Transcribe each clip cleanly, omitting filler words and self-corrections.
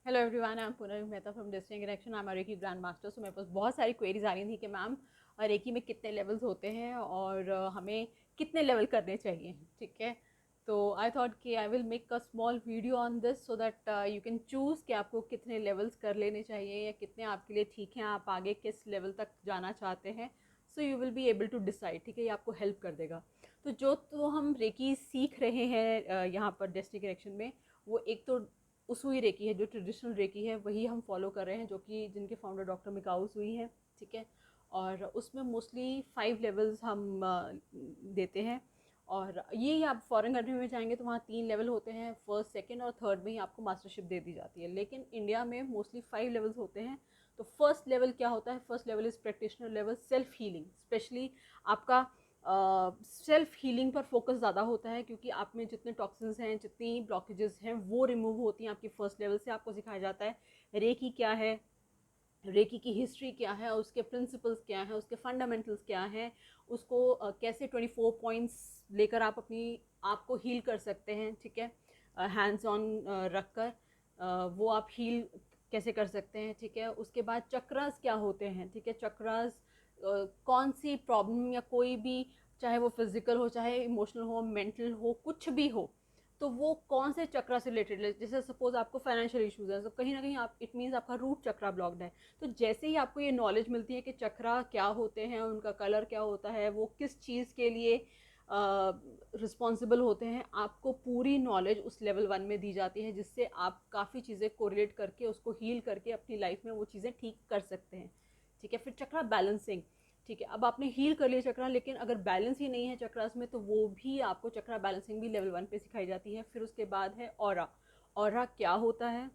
Hello everyone, I am Poonam Mehta from distinct connection. I am reiki grand master. So मेरे पास बहुत सारी queries आ रही थी कि मैम रेकी में कितने लेवल्स होते हैं और हमें कितने लेवल करने चाहिए। ठीक है, तो आई थॉट कि I will make a small video on this so that you can choose कि आपको कितने लेवल्स कर लेने चाहिए या कितने आपके लिए ठीक हैं, आप आगे किस लेवल तक जाना चाहते हैं। So you will be able to decide. ठीक है, ये आपको हेल्प कर देगा। तो हम रेकी सीख रहे हैं यहाँ पर डेस्टिनी कनेक्शन में, वो एक तो उसूई रेकी है, जो ट्रेडिशनल रेकी है वही हम फॉलो कर रहे हैं, जो कि जिनके फाउंडर डॉक्टर मिकाओ उसूई हैं। ठीक है, और उसमें मोस्टली 5 लेवल्स हम देते हैं। और ये आप फॉरेन कंट्री में जाएंगे तो वहाँ 3 लेवल होते हैं, फर्स्ट सेकंड और थर्ड में ही आपको मास्टरशिप दे दी जाती है। लेकिन इंडिया में मोस्टली 5 लेवल्स होते हैं। तो फर्स्ट लेवल क्या होता है? First level is practitioner level, self healing. Specially आपका सेल्फ हीलिंग पर फोकस ज़्यादा होता है, क्योंकि आप में जितने टॉक्सिन्स हैं, जितनी ब्लॉकेजेस हैं, वो रिमूव होती हैं आपकी फर्स्ट लेवल से। आपको सिखाया जाता है रेकी क्या है, रेकी की हिस्ट्री क्या है, उसके प्रिंसिपल्स क्या हैं, उसके फंडामेंटल्स क्या हैं, उसको कैसे 24 पॉइंट्स लेकर आप अपनी आप को हील कर सकते हैं। ठीक है, हैंड्स ऑन रख कर वो आप हील कैसे कर सकते हैं। ठीक है, उसके बाद चक्रास क्या होते हैं। ठीक है, चक्रास कौन सी प्रॉब्लम या कोई भी, चाहे वो फिजिकल हो, चाहे इमोशनल हो, मेंटल हो, कुछ भी हो, तो वो कौन से चक्रा से रिलेटेड है। जैसे सपोज आपको फाइनेंशियल इश्यूज है, तो कहीं ना कहीं आप, इट मीन्स आपका रूट चक्रा ब्लॉक्ड है। तो जैसे ही आपको ये नॉलेज मिलती है कि चक्रा क्या होते हैं, उनका कलर क्या होता है, वो किस चीज़ के लिए रिस्पॉन्सिबल होते हैं, आपको पूरी नॉलेज उस लेवल 1 में दी जाती है, जिससे आप काफ़ी चीज़ें कोरिलेट करके उसको हील करके अपनी लाइफ में वो चीज़ें ठीक कर सकते हैं। ठीक है, फिर चक्रा बैलेंसिंग। ठीक है, अब आपने हील कर लिया चक्रा, लेकिन अगर बैलेंस ही नहीं है चक्रास में, तो वो भी आपको चक्रा बैलेंसिंग भी लेवल 1 पे सिखाई जाती है। फिर उसके बाद है ऑरा। ऑरा क्या होता है?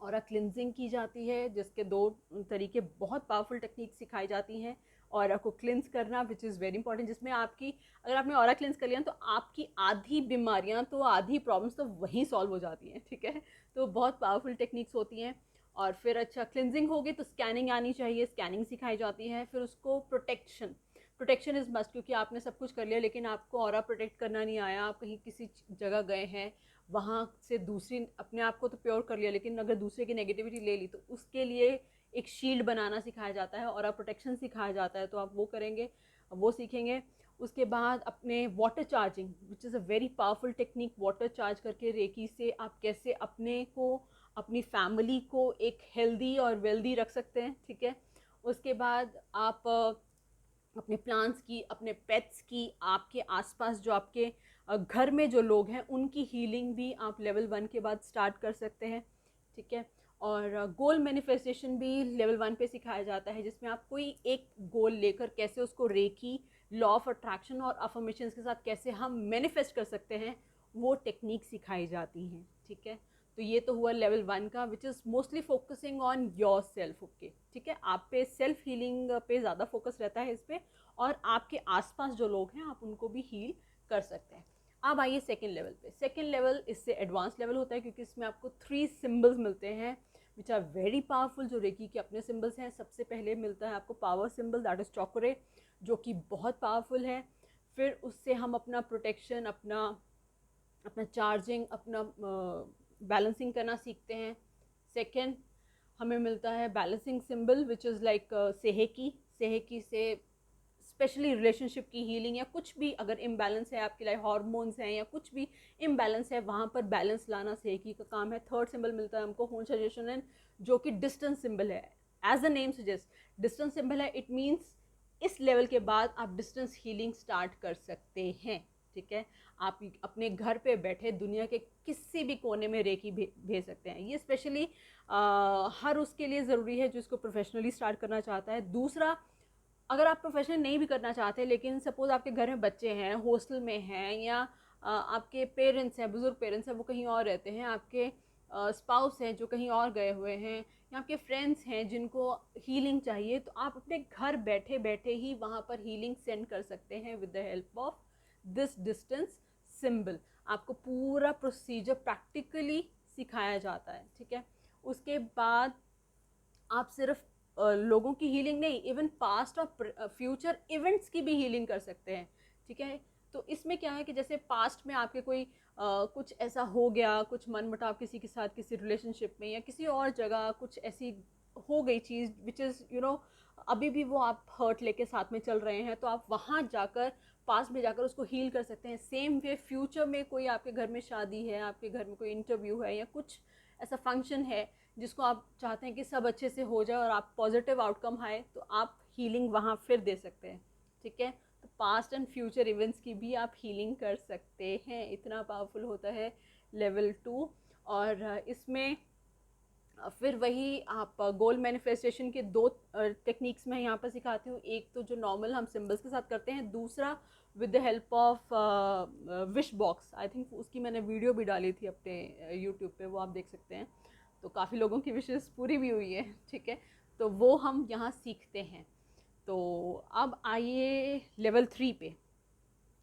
ऑरा क्लिनजिंग की जाती है, जिसके 2 तरीके, बहुत पावरफुल टेक्निक सिखाई जाती हैं। ऑरा को क्लिनज करना, विच इज़ वेरी इंपॉर्टेंट, जिसमें आपकी, अगर आपने ऑरा क्लिनज कर लिया तो आपकी आधी बीमारियां, तो आधी प्रॉब्लम्स तो वहीं सॉल्व हो जाती हैं। ठीक है, तो बहुत पावरफुल टेक्निक्स होती हैं। और फिर अच्छा, क्लिनजिंग होगी तो स्कैनिंग आनी चाहिए, स्कैनिंग सिखाई जाती है। फिर उसको प्रोटेक्शन, प्रोटेक्शन इज़ मस्ट, क्योंकि आपने सब कुछ कर लिया लेकिन आपको ऑरा प्रोटेक्ट करना नहीं आया, आप कहीं किसी जगह गए हैं, वहाँ से दूसरी, अपने आप को तो प्योर कर लिया लेकिन अगर दूसरे की नेगेटिविटी ले ली, तो उसके लिए एक शील्ड बनाना सिखाया जाता है, और प्रोटेक्शन सिखाया जाता है। तो आप वो करेंगे, वो सीखेंगे। उसके बाद अपने water charging, which is a very powerful technique. Water charge करके रेकी से आप कैसे अपने को, अपनी फैमिली को एक हेल्दी और वेल्दी रख सकते हैं। ठीक है, उसके बाद आप अपने प्लांट्स की, अपने पेट्स की, आपके आसपास जो आपके घर में जो लोग हैं, उनकी हीलिंग भी आप लेवल 1 के बाद स्टार्ट कर सकते हैं। ठीक है, और गोल मैनिफेस्टेशन भी लेवल 1 पे सिखाया जाता है, जिसमें आप कोई एक गोल लेकर कैसे उसको रेकी, लॉ ऑफ अट्रैक्शन और अफर्मेशंस के साथ कैसे हम मैनिफेस्ट कर सकते हैं, वो टेक्निक सिखाई जाती हैं। ठीक है, तो ये तो हुआ लेवल 1 का, which is mostly focusing on your self. Okay, ठीक है, आप पे सेल्फ हीलिंग पे ज़्यादा फोकस रहता है इस पर, और आपके आसपास जो लोग हैं आप उनको भी हील कर सकते हैं। अब आइए सेकेंड लेवल पे। सेकेंड लेवल इससे एडवांस लेवल होता है, क्योंकि इसमें आपको 3 सिम्बल्स मिलते हैं विच आर वेरी पावरफुल, जो रेकी के अपने सिम्बल्स हैं। सबसे पहले मिलता है आपको पावर सिम्बल, दैट इज़ चॉकरे, जो कि बहुत पावरफुल है। फिर उससे हम अपना प्रोटेक्शन, अपना अपना चार्जिंग, अपना बैलेंसिंग करना सीखते हैं। सेकेंड, हमें मिलता है balancing symbol, which is like seiheki. Seiheki से स्पेशली रिलेशनशिप की हीलिंग, या कुछ भी अगर इम्बैलेंस है आपकी लाइफ, हार्मोन्स हैं या कुछ भी इम्बैलेंस है, वहाँ पर बैलेंस लाना सेहेकी का काम है। थर्ड सिंबल मिलता है हमको होन सजेशन, जो कि डिस्टेंस सिंबल है। As the name suggest, distance symbol है, इट मीन्स इस लेवल के बाद आप डिस्टेंस हीलिंग स्टार्ट कर सकते हैं। ठीक है, आप अपने घर पे बैठे दुनिया के किसी भी कोने में रेकी भेज सकते हैं। ये स्पेशली हर उसके लिए ज़रूरी है जो इसको प्रोफेशनली स्टार्ट करना चाहता है। दूसरा, अगर आप प्रोफेशनल नहीं भी करना चाहते, लेकिन सपोज आपके घर में बच्चे हैं, हॉस्टल में हैं, या आपके पेरेंट्स हैं, बुजुर्ग पेरेंट्स हैं, वो कहीं और रहते हैं, आपके स्पाउस हैं जो कहीं और गए हुए हैं, या आपके फ्रेंड्स हैं जिनको हीलिंग चाहिए, तो आप अपने घर बैठे बैठे ही वहाँ पर हीलिंग सेंड कर सकते हैं with the help of this distance symbol. आपको पूरा प्रोसीजर प्रैक्टिकली सिखाया जाता है। ठीक है, उसके बाद आप सिर्फ लोगों की हीलिंग नहीं, इवन पास्ट और फ्यूचर इवेंट्स की भी हीलिंग कर सकते हैं। ठीक है, तो इसमें क्या है कि जैसे पास्ट में आपके कोई कुछ ऐसा हो गया, कुछ मनमुटाव किसी के साथ, किसी रिलेशनशिप में या किसी और जगह कुछ ऐसी हो गई चीज़ विच इज़ अभी भी वो आप हर्ट लेके साथ में चल रहे हैं, तो आप वहाँ जाकर पास में जाकर उसको हील कर सकते हैं। सेम वे फ्यूचर में कोई आपके घर में शादी है, आपके घर में कोई इंटरव्यू है या कुछ ऐसा फंक्शन है जिसको आप चाहते हैं कि सब अच्छे से हो जाए और आप पॉजिटिव आउटकम आए, तो आप हीलिंग वहाँ फिर दे सकते हैं। ठीक है, तो पास्ट एंड फ्यूचर इवेंट्स की भी आप हीलिंग कर सकते हैं। इतना पावरफुल होता है लेवल 2। और इसमें फिर वही आप गोल मैनिफेस्टेशन के दो टेक्निक्स में यहाँ पर सिखाती हूँ। एक तो जो नॉर्मल हम सिंबल्स के साथ करते हैं, दूसरा with the help of wish box. I think उसकी मैंने वीडियो भी डाली थी अपने यूट्यूब पे, वो आप देख सकते हैं। तो काफ़ी लोगों की विशेस पूरी भी हुई है। ठीक है, तो वो हम यहाँ सीखते हैं। तो अब आइए लेवल 3 पे।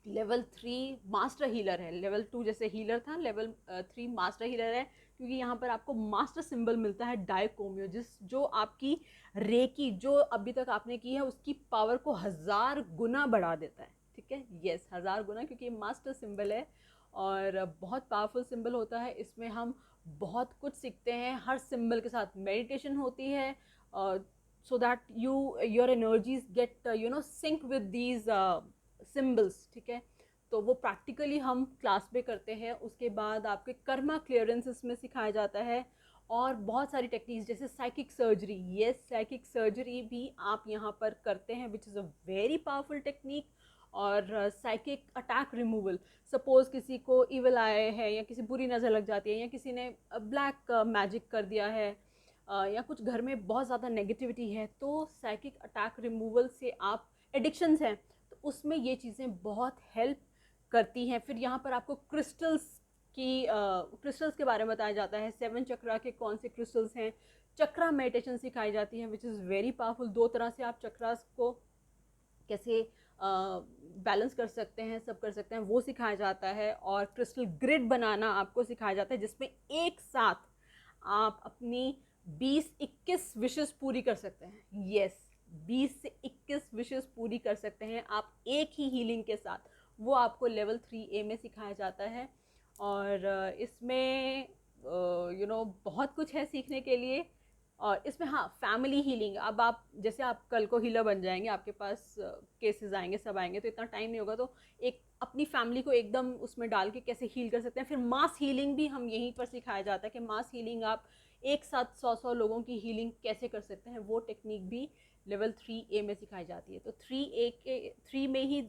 लेवल 3 मास्टर हीलर है। लेवल 2 जैसे हीलर था, लेवल 3 मास्टर हीलर है, क्योंकि यहाँ पर आपको मास्टर सिंबल मिलता है डायकोमियो, जो आपकी रेकी जो अभी तक आपने की है उसकी पावर को 1000 गुना बढ़ा देता है। ठीक है, यस 1000 गुना, क्योंकि ये मास्टर सिंबल है और बहुत पावरफुल सिंबल होता है। इसमें हम बहुत कुछ सीखते हैं। हर सिंबल के साथ मेडिटेशन होती है, so that your energies get sync with these symbols. ठीक है, तो वो प्रैक्टिकली हम क्लास में करते हैं। उसके बाद आपके कर्मा क्लियरेंस इसमें सिखाया जाता है और बहुत सारी टेक्निक्स जैसे साइकिक सर्जरी। ये साइकिक सर्जरी भी आप यहाँ पर करते हैं, which is a very powerful technique. और साइकिक अटैक रिमूवल, सपोज किसी को इवल आए है या किसी बुरी नज़र लग जाती है या किसी ने ब्लैक मैजिक कर दिया है या कुछ घर में बहुत ज़्यादा नेगेटिविटी है, तो साइकिक अटैक रिमूवल से आप एडिक्शंस हैं तो उसमें ये चीज़ें बहुत हेल्प करती हैं। फिर यहाँ पर आपको क्रिस्टल्स के बारे में बताया जाता है। 7 चक्रा के कौन से क्रिस्टल्स हैं, चक्रा मेडिटेशन सिखाई जाती है विच इज़ वेरी पावरफुल। 2 तरह से आप चक्रास को कैसे बैलेंस कर सकते हैं, सब कर सकते हैं, वो सिखाया जाता है। और क्रिस्टल ग्रिड बनाना आपको सिखाया जाता है, जिसमें एक साथ आप अपनी 20-21 विशेस पूरी कर सकते हैं। यस, 20 से 21 विशेस पूरी कर सकते हैं आप एक ही हीलिंग के साथ। वो आपको लेवल 3A में सिखाया जाता है। और इसमें बहुत कुछ है सीखने के लिए। और इसमें हाँ, फैमिली हीलिंग। अब आप जैसे आप कल को हीलर बन जाएंगे, आपके पास केसेस आएंगे, सब आएंगे, तो इतना टाइम नहीं होगा, तो एक अपनी फैमिली को एकदम उसमें डाल के कैसे हील कर सकते हैं। फिर मास हीलिंग भी हम यहीं पर सिखाया जाता है कि मास हीलिंग आप एक साथ 100 लोगों की हीलिंग कैसे कर सकते हैं, वो टेक्निक भी लेवल 3A में सिखाई जाती है। तो 3 में ही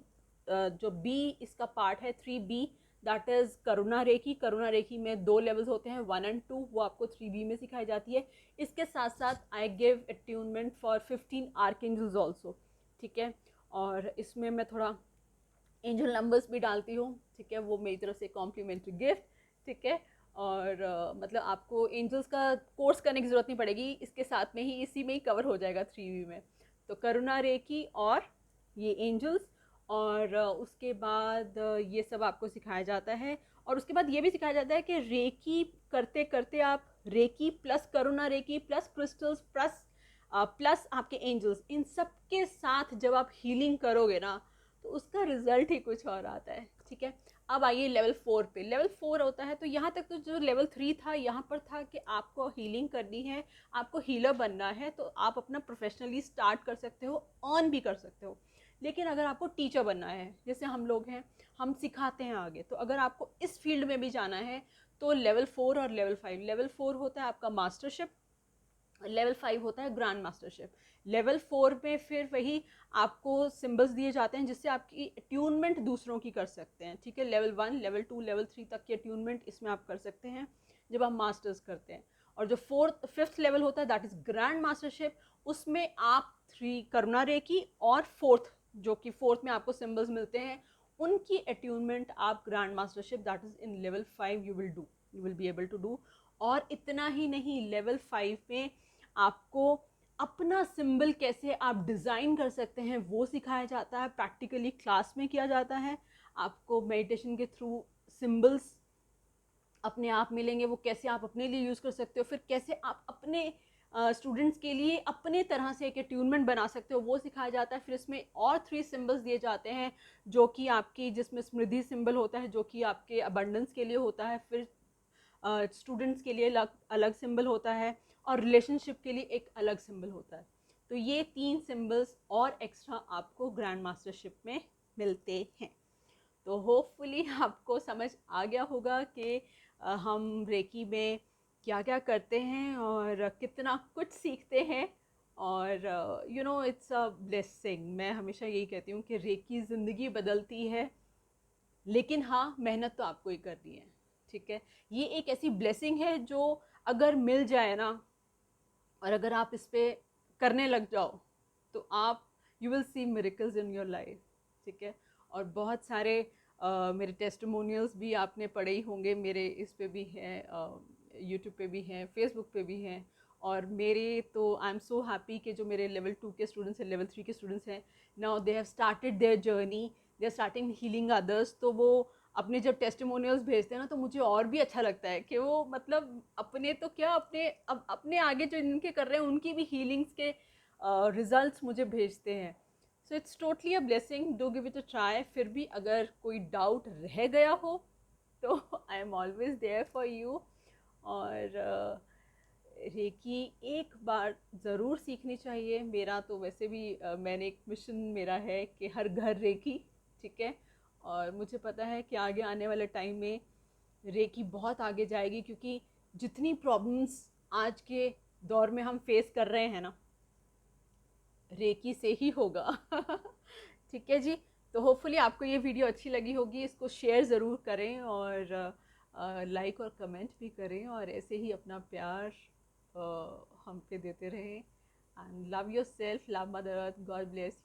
जो बी इसका पार्ट है 3B, दैट इज़ करुणा रेखी। करुणा रेखी में 2 लेवल्स होते हैं, 1 और 2, वो आपको 3B में सिखाई जाती है। इसके साथ साथ I give attunement for 15 archangels also. ठीक है, और इसमें मैं थोड़ा एंजल नंबर्स भी डालती हूँ। ठीक है, वो मेरी तरफ से कॉम्प्लीमेंट्री गिफ्ट। ठीक है, और मतलब आपको एंजल्स का कोर्स करने की ज़रूरत नहीं पड़ेगी, इसके साथ में ही इसी में ही कवर हो जाएगा 3B में। तो करुणा रेखी और ये एंजल्स, और उसके बाद ये सब आपको सिखाया जाता है। और उसके बाद ये भी सिखाया जाता है कि रेकी करते करते आप रेकी प्लस करुणा रेकी प्लस क्रिस्टल्स प्लस आपके एंजल्स, इन सब के साथ जब आप हीलिंग करोगे ना, तो उसका रिजल्ट ही कुछ और आता है। ठीक है, अब आइए लेवल 4 पे। लेवल 4 होता है, तो यहाँ तक तो जो लेवल 3 था, यहाँ पर था कि आपको हीलिंग करनी है, आपको हीलर बनना है, तो आप अपना प्रोफेशनली स्टार्ट कर सकते हो, अर्न भी कर सकते हो। लेकिन अगर आपको टीचर बनना है, जैसे हम लोग हैं, हम सिखाते हैं आगे, तो अगर आपको इस फील्ड में भी जाना है तो लेवल 4 और लेवल 5। लेवल 4 होता है आपका मास्टरशिप, लेवल 5 होता है ग्रैंड मास्टरशिप। लेवल 4 में फिर वही आपको सिंबल्स दिए जाते हैं जिससे आपकी अट्यूनमेंट दूसरों की कर सकते हैं। ठीक है, लेवल 1, लेवल 2, लेवल 3 तक की अट्यूनमेंट इसमें आप कर सकते हैं जब आप मास्टर्स करते हैं। और जो 5th लेवल होता है दैट इज़ ग्रैंड मास्टरशिप, उसमें आप 3 करुणा रेकी और 4th, जो कि 4th में आपको सिंबल्स मिलते हैं, उनकी अट्यूनमेंट आप grand mastership that is in level 5 you will be able to do. और इतना ही नहीं, लेवल 5 में आपको अपना सिंबल कैसे आप डिज़ाइन कर सकते हैं वो सिखाया जाता है, प्रैक्टिकली क्लास में किया जाता है। आपको मेडिटेशन के थ्रू सिंबल्स अपने आप मिलेंगे, वो कैसे आप अपने लिए यूज़ कर सकते हो, फिर कैसे आप अपने स्टूडेंट्स के लिए अपने तरह से एक अट्यूनमेंट बना सकते हो वो सिखाया जाता है। फिर इसमें और 3 सिम्बल्स दिए जाते हैं जो कि आपकी, जिसमें स्मृति सिंबल होता है जो कि आपके अबंडेंस के लिए होता है, फिर स्टूडेंट्स के लिए अलग अलग सिंबल होता है, और रिलेशनशिप के लिए एक अलग सिंबल होता है। तो ये 3 सिंबल्स और एक्स्ट्रा आपको ग्रैंड मास्टरशिप में मिलते हैं। तो होपफुली आपको समझ आ गया होगा कि हम रेकी में क्या क्या करते हैं और कितना कुछ सीखते हैं। और इट्स अ ब्लेसिंग। मैं हमेशा यही कहती हूँ कि रेकी ज़िंदगी बदलती है, लेकिन हाँ, मेहनत तो आपको ही करनी है। ठीक है, ये एक ऐसी ब्लेसिंग है जो अगर मिल जाए ना, और अगर आप इस पर करने लग जाओ, तो आप you will see miracles in your life. ठीक है, और बहुत सारे मेरे टेस्टिमोनियल्स भी आपने पढ़े ही होंगे, मेरे इस पे भी हैं, यूट्यूब पे भी हैं, फेसबुक पे भी हैं। और मेरे तो आई एम सो हैप्पी कि जो मेरे लेवल 2 के स्टूडेंट्स हैं, लेवल 3 के स्टूडेंट्स हैं, now they have started their journey, they are starting healing others. तो वो अपने जब टेस्टिमोनियल्स भेजते हैं ना, तो मुझे और भी अच्छा लगता है कि वो मतलब अपने तो क्या, अपने आगे जो इनके कर रहे हैं उनकी भी हीलिंग्स के रिजल्ट्स मुझे भेजते हैं। So it's totally a blessing, do give it a try. फिर भी अगर कोई डाउट रह गया हो तो I am always there for you. और रेकी एक बार ज़रूर सीखनी चाहिए। मेरा तो वैसे भी मैंने एक मिशन मेरा है कि हर घर रेकी। ठीक है, और मुझे पता है कि आगे आने वाले टाइम में रेकी बहुत आगे जाएगी, क्योंकि जितनी प्रॉब्लम्स आज के दौर में हम फेस कर रहे हैं ना, रेकी से ही होगा। ठीक है जी, तो होपफुली आपको ये वीडियो अच्छी लगी होगी। इसको शेयर ज़रूर करें और लाइक और कमेंट भी करें, और ऐसे ही अपना प्यार हम पे देते रहें। And love your self, love mother earth, God bless.